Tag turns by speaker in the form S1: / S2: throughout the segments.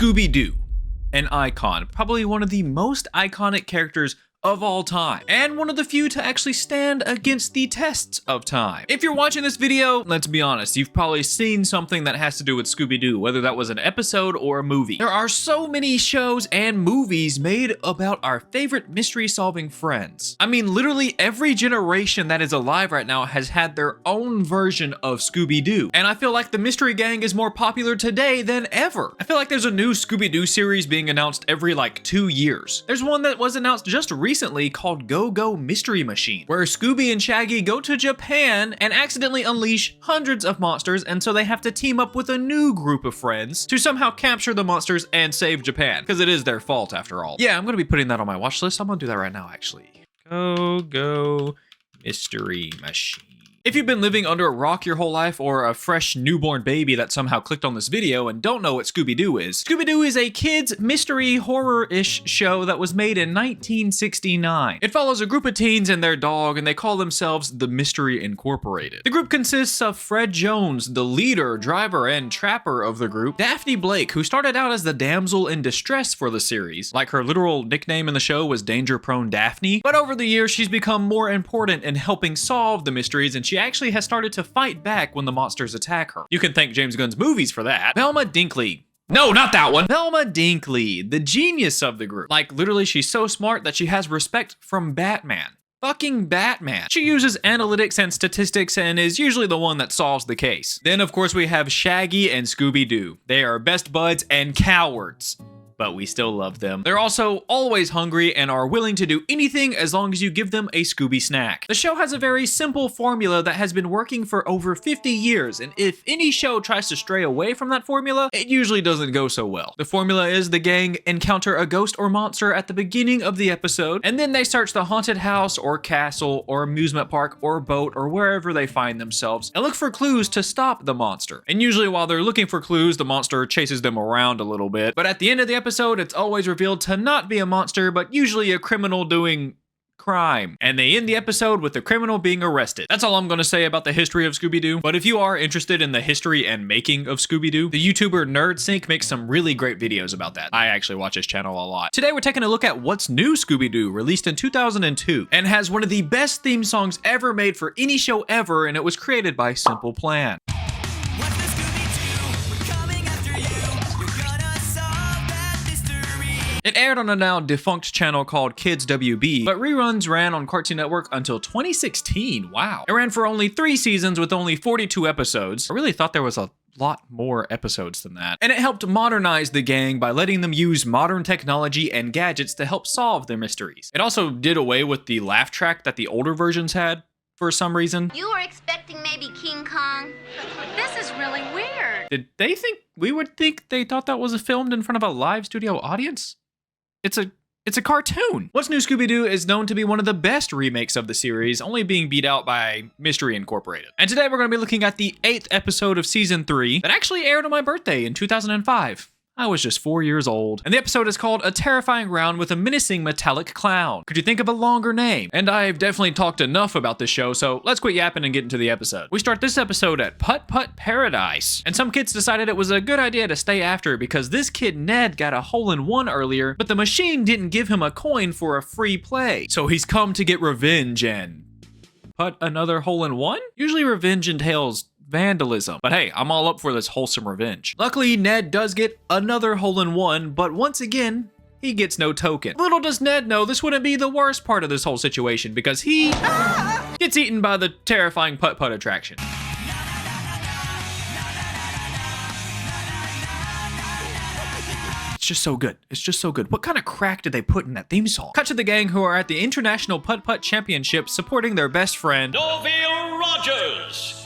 S1: Scooby-Doo, an icon, probably one of the most iconic characters of all time, and one of the few to actually stand against the tests of time. If you're watching this video, let's be honest, you've probably seen something that has to do with Scooby-Doo, whether that was an episode or a movie. There are so many shows and movies made about our favorite mystery-solving friends. I mean, literally every generation that is alive right now has had their own version of Scooby-Doo, and I feel like the Mystery Gang is more popular today than ever. I feel like there's a new Scooby-Doo series being announced every like 2 years. There's one that was announced just recently called Go-Go Mystery Machine, where Scooby and Shaggy go to Japan and accidentally unleash hundreds of monsters, and so they have to team up with a new group of friends to somehow capture the monsters and save Japan, because it is their fault after all. Yeah, I'm gonna be putting that on my watch list. I'm gonna do that right now, actually. Go-Go Mystery Machine. If you've been living under a rock your whole life, or a fresh newborn baby that somehow clicked on this video and don't know what Scooby-Doo is, Scooby-Doo is a kids mystery horror-ish show that was made in 1969. It follows a group of teens and their dog, and they call themselves the Mystery Incorporated. The group consists of Fred Jones, the leader, driver, and trapper of the group, Daphne Blake, who started out as the damsel in distress for the series, like her literal nickname in the show was Danger-Prone Daphne, but over the years she's become more important in helping solve the mysteries, and she actually has started to fight back when the monsters attack her. You can thank James Gunn's movies for that. Velma Dinkley. No, not that one. Velma Dinkley, the genius of the group. Like, literally, she's so smart that she has respect from Batman. Fucking Batman. She uses analytics and statistics and is usually the one that solves the case. Then, of course, we have Shaggy and Scooby-Doo. They are best buds and cowards, but we still love them. They're also always hungry and are willing to do anything as long as you give them a Scooby snack. The show has a very simple formula that has been working for over 50 years, and if any show tries to stray away from that formula, it usually doesn't go so well. The formula is the gang encounter a ghost or monster at the beginning of the episode, and then they search the haunted house or castle or amusement park or boat or wherever they find themselves and look for clues to stop the monster. And usually while they're looking for clues, the monster chases them around a little bit, but at the end of the episode, it's always revealed to not be a monster, but usually a criminal doing crime. And they end the episode with the criminal being arrested. That's all I'm going to say about the history of Scooby-Doo. But if you are interested in the history and making of Scooby-Doo, the YouTuber NerdSync makes some really great videos about that. I actually watch his channel a lot. Today we're taking a look at What's New Scooby-Doo, released in 2002, and has one of the best theme songs ever made for any show ever, and it was created by Simple Plan. It aired on a now defunct channel called Kids WB, but reruns ran on Cartoon Network until 2016. Wow. It ran for only 3 seasons with only 42 episodes. I really thought there was a lot more episodes than that. And it helped modernize the gang by letting them use modern technology and gadgets to help solve their mysteries. It also did away with the laugh track that the older versions had for some reason.
S2: You were expecting maybe King Kong? This is really weird.
S1: Did they think we would think they thought that was filmed in front of a live studio audience? It's a cartoon. What's New Scooby-Doo is known to be one of the best remakes of the series, only being beat out by Mystery Incorporated. And today we're going to be looking at the 8th episode of season 3 that actually aired on my birthday in 2005. I was just 4 years old. And the episode is called A Terrifying Round with a Menacing Metallic Clown. Could you think of a longer name? And I've definitely talked enough about this show, so let's quit yapping and get into the episode. We start this episode at Putt Putt Paradise. And some kids decided it was a good idea to stay after because this kid Ned got a hole-in-one earlier, but the machine didn't give him a coin for a free play. So he's come to get revenge and putt another hole-in-one? Usually revenge entails vandalism. But hey, I'm all up for this wholesome revenge. Luckily, Ned does get another hole-in-one, but once again, he gets no token. Little does Ned know this wouldn't be the worst part of this whole situation because he gets eaten by the terrifying putt-putt attraction. It's just so good. It's just so good. What kind of crack did they put in that theme song? Cut to the gang who are at the International Putt-Putt Championship supporting their best friend,
S3: Norville Rogers.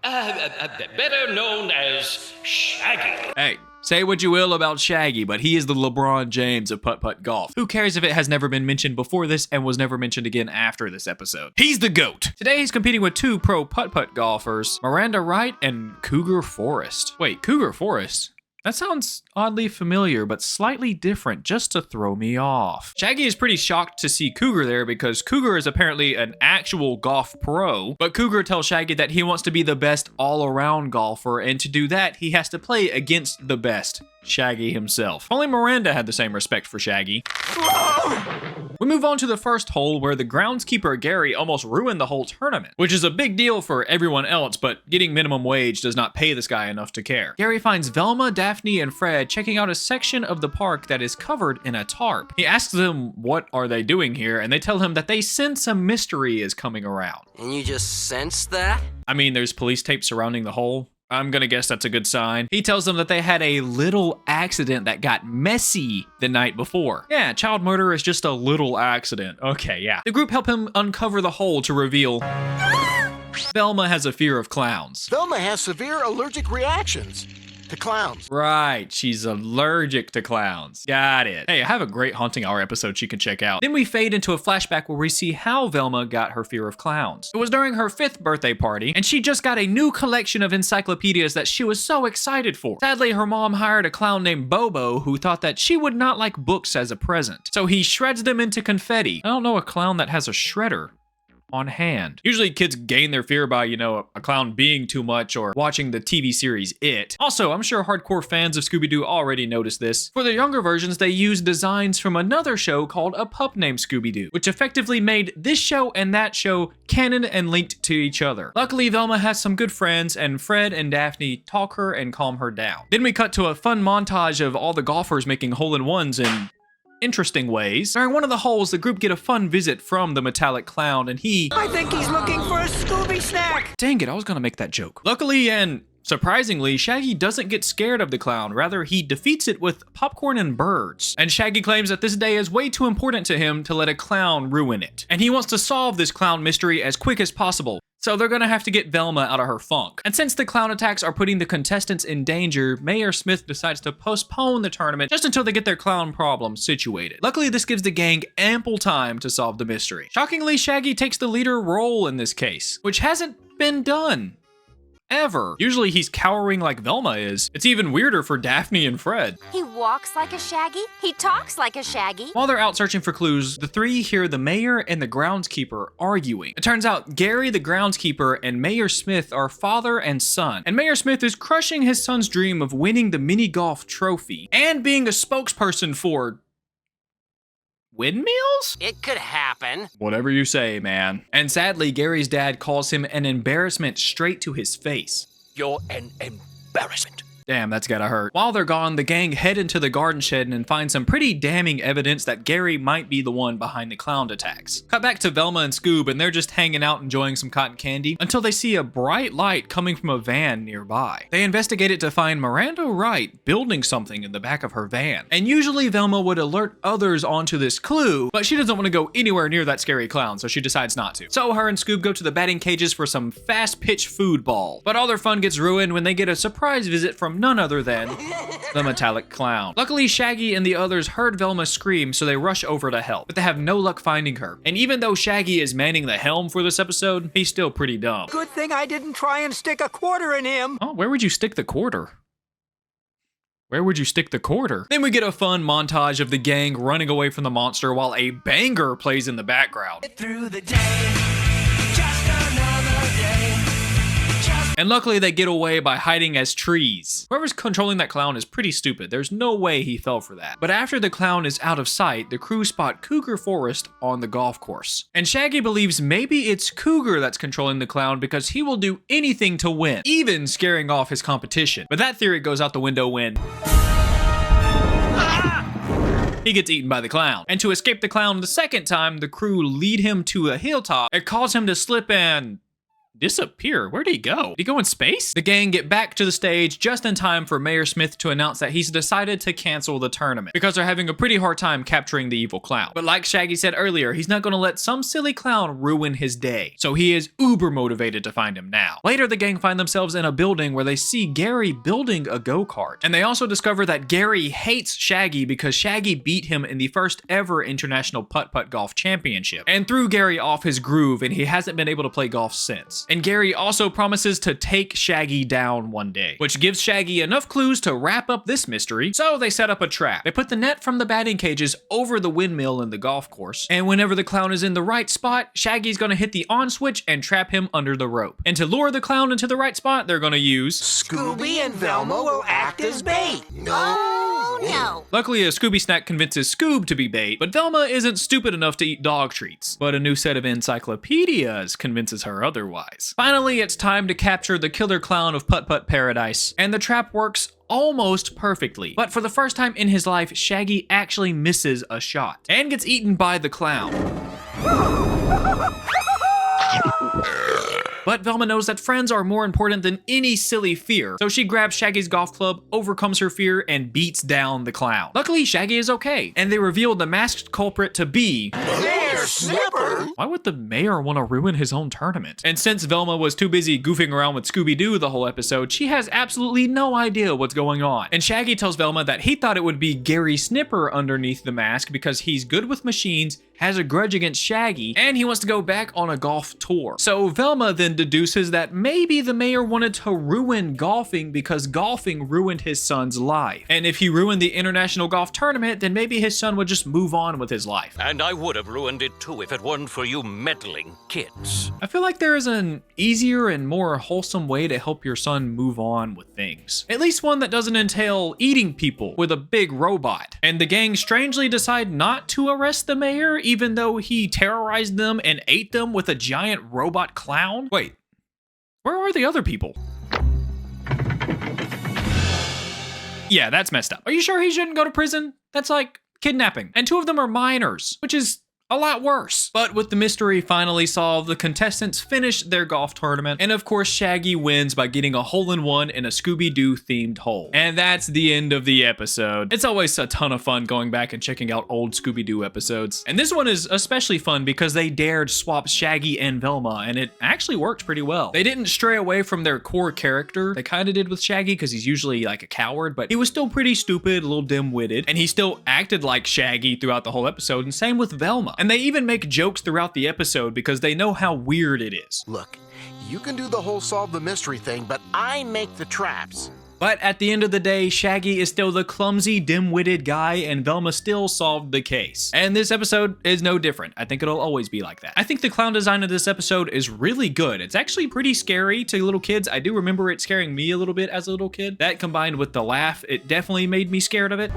S3: Better known as Shaggy.
S1: Hey, say what you will about Shaggy, but he is the LeBron James of putt-putt golf. Who cares if it has never been mentioned before this and was never mentioned again after this episode? He's the GOAT. Today he's competing with 2 pro putt-putt golfers, Miranda Wright and Cougar Forrest. Wait, Cougar Forrest? That sounds oddly familiar, but slightly different just to throw me off. Shaggy is pretty shocked to see Cougar there because Cougar is apparently an actual golf pro, but Cougar tells Shaggy that he wants to be the best all-around golfer, and to do that, he has to play against the best, Shaggy himself. Only Miranda had the same respect for Shaggy. We move on to the first hole where the groundskeeper Gary almost ruined the whole tournament, which is a big deal for everyone else, but getting minimum wage does not pay this guy enough to care. Gary finds Velma, Daphne, and Fred checking out a section of the park that is covered in a tarp. He asks them what are they doing here, and they tell him that they sense a mystery is coming around.
S4: And you just sense that?
S1: I mean, there's police tape surrounding the hole. I'm gonna guess that's a good sign. He tells them that they had a little accident that got messy the night before. Yeah, child murder is just a little accident. Okay, yeah. The group help him uncover the hole to reveal Velma has a fear of clowns.
S5: Velma has severe allergic reactions to clowns.
S1: Right, she's allergic to clowns. Got it. Hey, I have a great Haunting Hour episode she can check out. Then we fade into a flashback where we see how Velma got her fear of clowns. It was during her 5th birthday party, and she just got a new collection of encyclopedias that she was so excited for. Sadly, her mom hired a clown named Bobo who thought that she would not like books as a present. So he shreds them into confetti. I don't know a clown that has a shredder on hand. Usually kids gain their fear by, a clown being too much or watching the TV series It. Also, I'm sure hardcore fans of Scooby-Doo already noticed this. For the younger versions, they used designs from another show called A Pup Named Scooby-Doo, which effectively made this show and that show canon and linked to each other. Luckily, Velma has some good friends, and Fred and Daphne talk her and calm her down. Then we cut to a fun montage of all the golfers making hole-in-ones in interesting ways. During one of the holes, the group get a fun visit from the metallic clown, and
S6: I think he's looking for a Scooby snack.
S1: Dang it, I was gonna make that joke. Luckily and surprisingly, Shaggy doesn't get scared of the clown. Rather, he defeats it with popcorn and birds. And Shaggy claims that this day is way too important to him to let a clown ruin it. And he wants to solve this clown mystery as quick as possible. So they're gonna have to get Velma out of her funk. And since the clown attacks are putting the contestants in danger, Mayor Smith decides to postpone the tournament just until they get their clown problem situated. Luckily, this gives the gang ample time to solve the mystery. Shockingly, Shaggy takes the leader role in this case, which hasn't been done ever. Usually he's cowering like Velma is. It's even weirder for Daphne and Fred.
S2: He walks like a Shaggy. He talks like a Shaggy.
S1: While they're out searching for clues, the three hear the mayor and the groundskeeper arguing. It turns out Gary the groundskeeper and Mayor Smith are father and son, and Mayor Smith is crushing his son's dream of winning the mini golf trophy and being a spokesperson for windmills?
S4: It could happen.
S1: Whatever you say, man. And sadly, Gary's dad calls him an embarrassment straight to his face.
S3: You're an embarrassment.
S1: Damn, that's gotta hurt. While they're gone, the gang head into the garden shed and find some pretty damning evidence that Gary might be the one behind the clown attacks. Cut back to Velma and Scoob, and they're just hanging out enjoying some cotton candy until they see a bright light coming from a van nearby. They investigate it to find Miranda Wright building something in the back of her van. And usually Velma would alert others onto this clue, but she doesn't want to go anywhere near that scary clown, so she decides not to. So her and Scoob go to the batting cages for some fast pitch food ball. But all their fun gets ruined when they get a surprise visit from none other than the metallic clown. Luckily, Shaggy and the others heard Velma scream, so they rush over to help, but they have no luck finding her. And even though Shaggy is manning the helm for this episode, he's still pretty dumb.
S6: Good thing I didn't try and stick a quarter in him.
S1: Oh, where would you stick the quarter? Where would you stick the quarter? Then we get a fun montage of the gang running away from the monster while a banger plays in the background.
S6: Through the day, just another day.
S1: And luckily they get away by hiding as trees. Whoever's controlling that clown is pretty stupid. There's no way he fell for that. But after the clown is out of sight, the crew spot Cougar Forest on the golf course. And Shaggy believes maybe it's Cougar that's controlling the clown because he will do anything to win, even scaring off his competition. But that theory goes out the window when he gets eaten by the clown. And to escape the clown the second time, the crew lead him to a hilltop. It causes him to slip and disappear. Where'd he go? Did he go in space? The gang get back to the stage just in time for Mayor Smith to announce that he's decided to cancel the tournament because they're having a pretty hard time capturing the evil clown. But like Shaggy said earlier, he's not gonna let some silly clown ruin his day. So he is uber motivated to find him now. Later, the gang find themselves in a building where they see Gary building a go-kart. And they also discover that Gary hates Shaggy because Shaggy beat him in the first ever International Putt-Putt Golf Championship and threw Gary off his groove, and he hasn't been able to play golf since. And Gary also promises to take Shaggy down one day, which gives Shaggy enough clues to wrap up this mystery, so they set up a trap. They put the net from the batting cages over the windmill in the golf course, and whenever the clown is in the right spot, Shaggy's gonna hit the on switch and trap him under the rope. And to lure the clown into the right spot, they're gonna use
S5: Scooby and Velma will act as bait.
S2: Oh, no.
S1: Luckily, a Scooby snack convinces Scoob to be bait, but Velma isn't stupid enough to eat dog treats. But a new set of encyclopedias convinces her otherwise. Finally, it's time to capture the killer clown of Putt Putt Paradise, and the trap works almost perfectly. But for the first time in his life, Shaggy actually misses a shot and gets eaten by the clown. But Velma knows that friends are more important than any silly fear, so she grabs Shaggy's golf club, overcomes her fear, and beats down the clown. Luckily, Shaggy is okay, and they reveal the masked culprit to be
S5: Mayor Snipper!
S1: Why would the mayor want to ruin his own tournament? And since Velma was too busy goofing around with Scooby-Doo the whole episode, she has absolutely no idea what's going on. And Shaggy tells Velma that he thought it would be Gary Snipper underneath the mask because he's good with machines, has a grudge against Shaggy, and he wants to go back on a golf tour. So Velma then deduces that maybe the mayor wanted to ruin golfing because golfing ruined his son's life. And if he ruined the international golf tournament, then maybe his son would just move on with his life.
S3: And I would have ruined it too if it weren't for you meddling kids.
S1: I feel like there is an easier and more wholesome way to help your son move on with things. At least one that doesn't entail eating people with a big robot. And the gang strangely decide not to arrest the mayor, even though he terrorized them and ate them with a giant robot clown? Wait, where are the other people? Yeah, that's messed up. Are you sure he shouldn't go to prison? That's like kidnapping. And 2 of them are minors, which is a lot worse. But with the mystery finally solved, the contestants finish their golf tournament, and of course Shaggy wins by getting a hole-in-one in a Scooby-Doo themed hole. And that's the end of the episode. It's always a ton of fun going back and checking out old Scooby-Doo episodes. And this one is especially fun because they dared swap Shaggy and Velma, and it actually worked pretty well. They didn't stray away from their core character. They kind of did with Shaggy because he's usually like a coward, but he was still pretty stupid, a little dim-witted, and he still acted like Shaggy throughout the whole episode, and same with Velma. And they even make jokes throughout the episode because they know how weird it is.
S5: Look, you can do the whole solve the mystery thing, but I make the traps.
S1: But at the end of the day, Shaggy is still the clumsy, dim-witted guy, and Velma still solved the case. And this episode is no different. I think it'll always be like that. I think the clown design of this episode is really good. It's actually pretty scary to little kids. I do remember it scaring me a little bit as a little kid. That combined with the laugh, it definitely made me scared of it.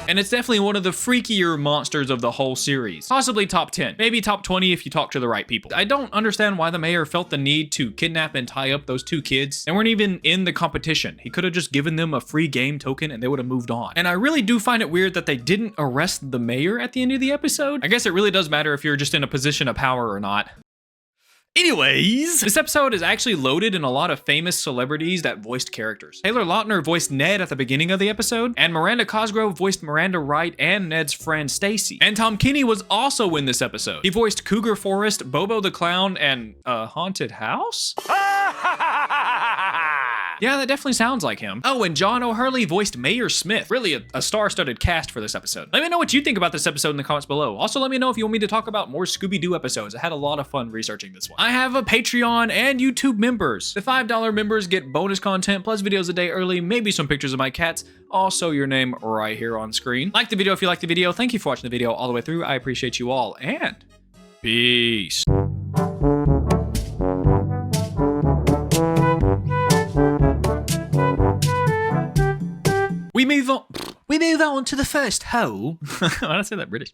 S1: And it's definitely one of the freakier monsters of the whole series. Possibly top 10, maybe top 20 if you talk to the right people. I don't understand why the mayor felt the need to kidnap and tie up those 2 kids. They weren't even in the competition. He could have just given them a free game token and they would have moved on. And I really do find it weird that they didn't arrest the mayor at the end of the episode. I guess it really does matter if you're just in a position of power or not. Anyways, this episode is actually loaded in a lot of famous celebrities that voiced characters. Taylor Lautner voiced Ned at the beginning of the episode, and Miranda Cosgrove voiced Miranda Wright and Ned's friend Stacy. And Tom Kenny was also in this episode. He voiced Cougar Forest, Bobo the Clown, and a haunted house? Yeah, that definitely sounds like him. Oh, and John O'Hurley voiced Mayor Smith. Really a star-studded cast for this episode. Let me know what you think about this episode in the comments below. Also, let me know if you want me to talk about more Scooby-Doo episodes. I had a lot of fun researching this one. I have a Patreon and YouTube members. The $5 members get bonus content plus videos a day early, maybe some pictures of my cats, also your name right here on screen. Like the video if you liked the video. Thank you for watching the video all the way through. I appreciate you all, and peace. We move on to the first hole. Why did I say that British?